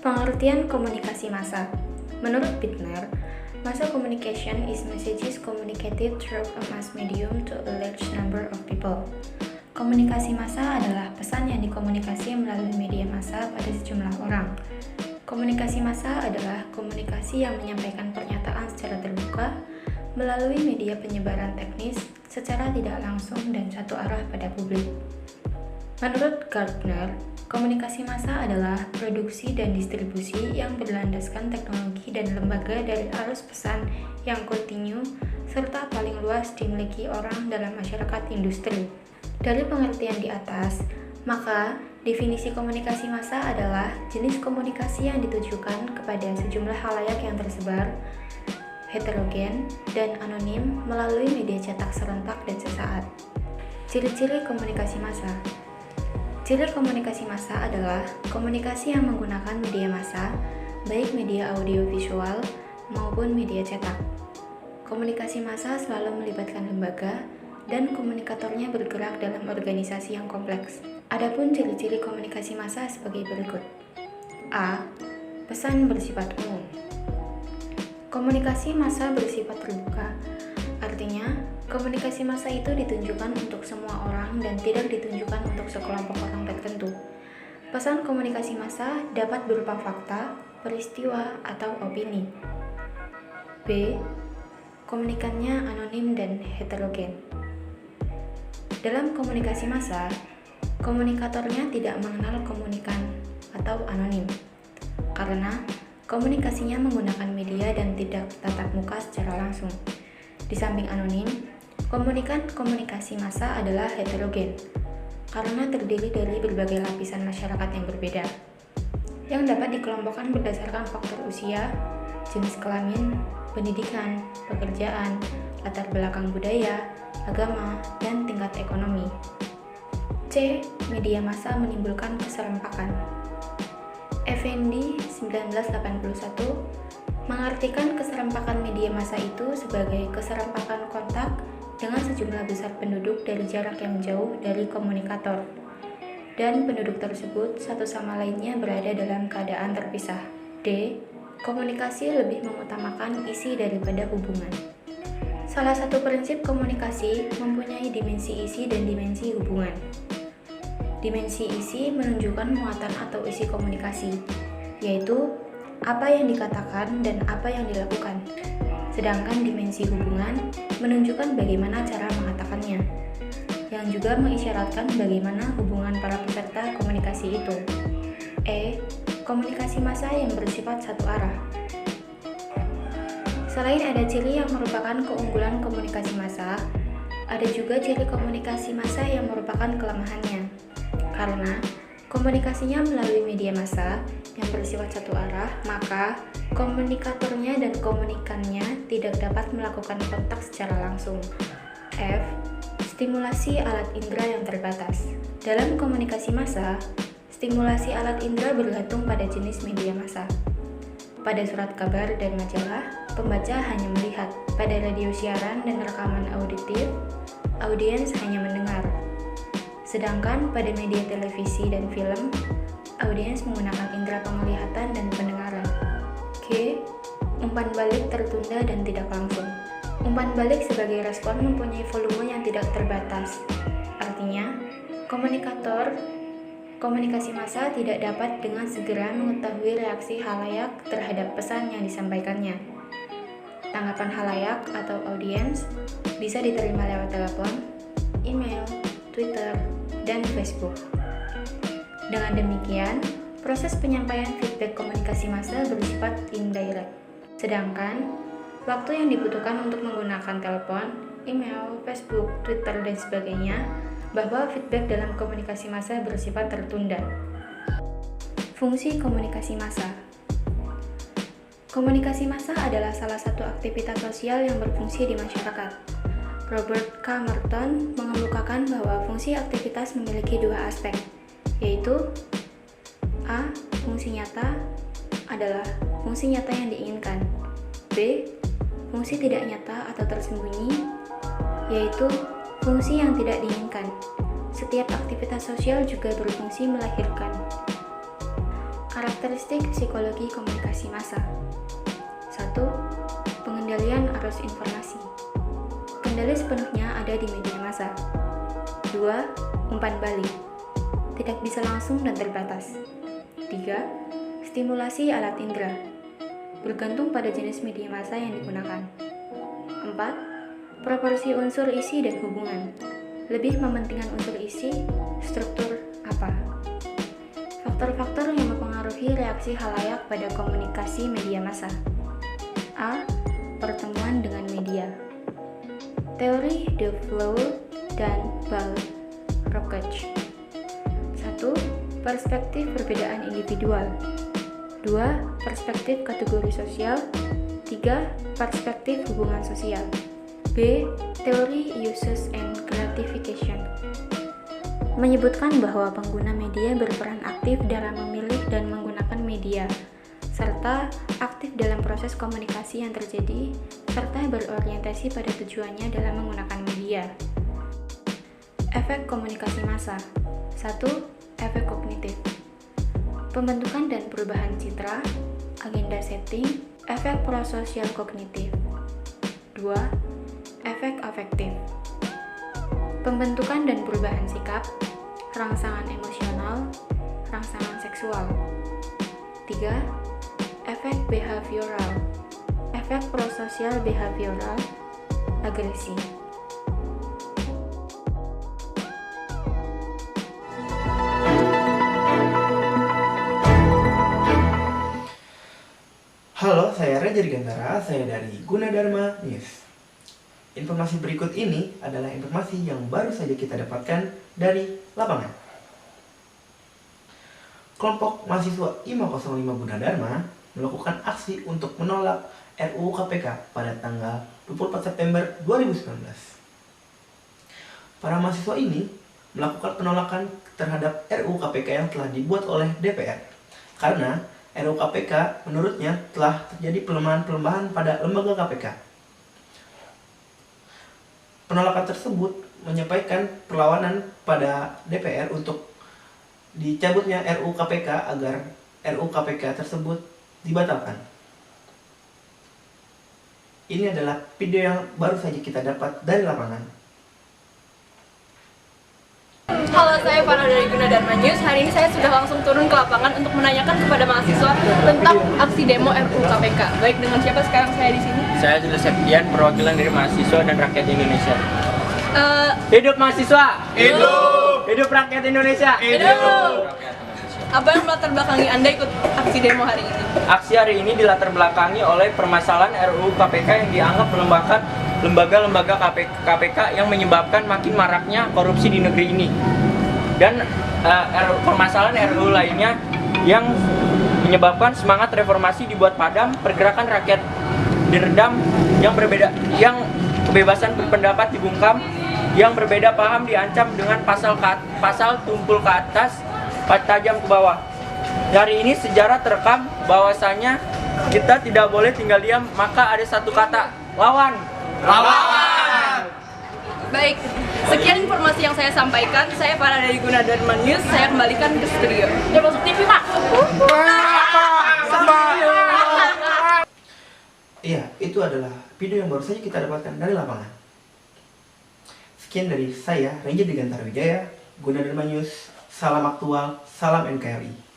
Pengertian komunikasi massa. Menurut Bittner, massa communication is messages communicated through a mass medium to a large number of people. Komunikasi massa adalah pesan yang dikomunikasi melalui media massa pada sejumlah orang. Komunikasi massa adalah komunikasi yang menyampaikan pernyataan secara terbuka melalui media penyebaran teknis secara tidak langsung dan satu arah pada publik. Menurut Gardner, komunikasi massa adalah produksi dan distribusi yang berlandaskan teknologi dan lembaga dari arus pesan yang kontinu serta paling luas dimiliki orang dalam masyarakat industri. Dari pengertian di atas, maka definisi komunikasi massa adalah jenis komunikasi yang ditujukan kepada sejumlah khalayak yang tersebar, heterogen, dan anonim melalui media cetak serentak dan sesaat. Ciri-ciri komunikasi massa. Ciri komunikasi massa adalah komunikasi yang menggunakan media massa, baik media audiovisual maupun media cetak. Komunikasi massa selalu melibatkan lembaga, dan komunikatornya bergerak dalam organisasi yang kompleks. Adapun ciri-ciri komunikasi massa sebagai berikut. A. Pesan bersifat umum. Komunikasi massa bersifat terbuka. Artinya, komunikasi massa itu ditunjukkan untuk semua orang dan tidak ditunjukkan untuk sekelompok orang tertentu. Pesan komunikasi massa dapat berupa fakta, peristiwa, atau opini. B. Komunikannya anonim dan heterogen. Dalam komunikasi massa, komunikatornya tidak mengenal komunikan atau anonim, karena komunikasinya menggunakan media dan tidak tatap muka secara langsung. Di samping anonim, komunikan komunikasi massa adalah heterogen, karena terdiri dari berbagai lapisan masyarakat yang berbeda, yang dapat dikelompokkan berdasarkan faktor usia, jenis kelamin, pendidikan, pekerjaan, latar belakang budaya, agama, dan tingkat ekonomi. C. Media massa menimbulkan keserempakan. Effendi 1981 mengartikan keserempakan media massa itu sebagai keserempakan kontak dengan sejumlah besar penduduk dari jarak yang jauh dari komunikator, dan penduduk tersebut satu sama lainnya berada dalam keadaan terpisah. D. Komunikasi lebih mengutamakan isi daripada hubungan. Salah satu prinsip komunikasi mempunyai dimensi isi dan dimensi hubungan. Dimensi isi menunjukkan muatan atau isi komunikasi, yaitu apa yang dikatakan dan apa yang dilakukan. Sedangkan dimensi hubungan menunjukkan bagaimana cara mengatakannya, yang juga mengisyaratkan bagaimana hubungan para peserta komunikasi itu. E. Komunikasi massa yang bersifat satu arah. Selain ada ciri yang merupakan keunggulan komunikasi massa, ada juga ciri komunikasi massa yang merupakan kelemahannya. Karena komunikasinya melalui media massa yang bersifat satu arah, maka komunikatornya dan komunikannya tidak dapat melakukan kontak secara langsung. F. Stimulasi alat indera yang terbatas. Dalam komunikasi massa, stimulasi alat indera bergantung pada jenis media massa. Pada surat kabar dan majalah, pembaca hanya melihat. Pada radio siaran dan rekaman auditif, audiens hanya mendengar. Sedangkan pada media televisi dan film, audiens menggunakan indera penglihatan dan pendengaran. G. Umpan balik tertunda dan tidak langsung. Umpan balik sebagai respon mempunyai volume yang tidak terbatas. Artinya, komunikasi massa tidak dapat dengan segera mengetahui reaksi khalayak terhadap pesan yang disampaikannya. Tanggapan khalayak atau audiens bisa diterima lewat telepon, email, Twitter, dan Facebook. Dengan demikian, proses penyampaian feedback komunikasi massa bersifat indirect. Sedangkan, waktu yang dibutuhkan untuk menggunakan telepon, email, Facebook, Twitter, dan sebagainya, bahwa feedback dalam komunikasi massa bersifat tertunda. Fungsi komunikasi massa. Komunikasi massa adalah salah satu aktivitas sosial yang berfungsi di masyarakat. Robert K. Merton mengemukakan bahwa fungsi aktivitas memiliki dua aspek, yaitu A. Fungsi nyata adalah fungsi nyata yang diinginkan. B. Fungsi tidak nyata atau tersembunyi, yaitu fungsi yang tidak diinginkan. Setiap aktivitas sosial juga berfungsi melahirkan. Karakteristik psikologi komunikasi massa. 1. Pengendalian arus informasi. Kendali sepenuhnya ada di media massa. 2. Umpan balik. Tidak bisa langsung dan terbatas. 3. Stimulasi alat indera. Bergantung pada jenis media massa yang digunakan. 4. Proporsi unsur isi dan hubungan. Lebih mementingkan unsur isi, struktur apa. Faktor-faktor yang mempengaruhi reaksi khalayak pada komunikasi media massa. A. Pertemuan dengan media. Teori De Flow dan Ball-Rockach. 1. Perspektif perbedaan individual. 2. Perspektif kategori sosial. 3. Perspektif hubungan sosial. B. Teori Uses and Gratification. Menyebutkan bahwa pengguna media berperan aktif dalam memilih dan menggunakan media, serta aktif dalam proses komunikasi yang terjadi, serta berorientasi pada tujuannya dalam menggunakan media. Efek komunikasi massa. 1. Efek kognitif. Pembentukan dan perubahan citra, agenda setting, efek prososial kognitif. 2. Efek afektif. Pembentukan dan perubahan sikap, rangsangan emosional, rangsangan seksual. 3. Efek behavioral. Efek prososial behavioral, agresi. Halo, saya Raja Digantara, saya dari Gunadarma News. Informasi berikut ini adalah informasi yang baru saja kita dapatkan dari lapangan. Kelompok mahasiswa 505 Gunadarma melakukan aksi untuk menolak RUU KPK pada tanggal 24 September 2019. Para mahasiswa ini melakukan penolakan terhadap RUU KPK yang telah dibuat oleh DPR karena RUU KPK menurutnya telah terjadi pelemahan-pelemahan pada lembaga KPK. Penolakan tersebut menyampaikan perlawanan pada DPR untuk dicabutnya RUU KPK agar RUU KPK tersebut dibatalkan. Ini adalah video yang baru saja kita dapat dari lapangan. Halo, saya Farah dari Gunadarma News. Hari ini saya sudah langsung turun ke lapangan untuk menanyakan kepada mahasiswa tentang aksi demo RUU KPK. Baik, dengan siapa sekarang saya di sini? Saya Julius Septian, perwakilan dari mahasiswa dan rakyat Indonesia. Hidup mahasiswa! Hidup! Hidup rakyat Indonesia! Hidup! Apa yang melatar belakangi Anda ikut aksi demo hari ini? Aksi hari ini dilatar belakangi oleh permasalahan RUU KPK yang dianggap melemahkan lembaga-lembaga KPK yang menyebabkan makin maraknya korupsi di negeri ini. Dan permasalahan RUU lainnya yang menyebabkan semangat reformasi dibuat padam, pergerakan rakyat diredam, yang kebebasan berpendapat dibungkam, yang berbeda paham diancam dengan pasal tumpul ke atas, tajam ke bawah. Hari ini sejarah terekam bahwasanya kita tidak boleh tinggal diam, maka ada satu kata, lawan. Lawan. Baik, sekian informasi yang saya sampaikan. Saya Farah dari Gunadarma News. Saya kembalikan ke studio. Ya, masuk TV, Pak. Iya, itu adalah video yang baru saja kita dapatkan dari lapangan. Sekian dari saya, Raja Digantara Wijaya, Gunadarma News. Salam aktual, salam NKRI.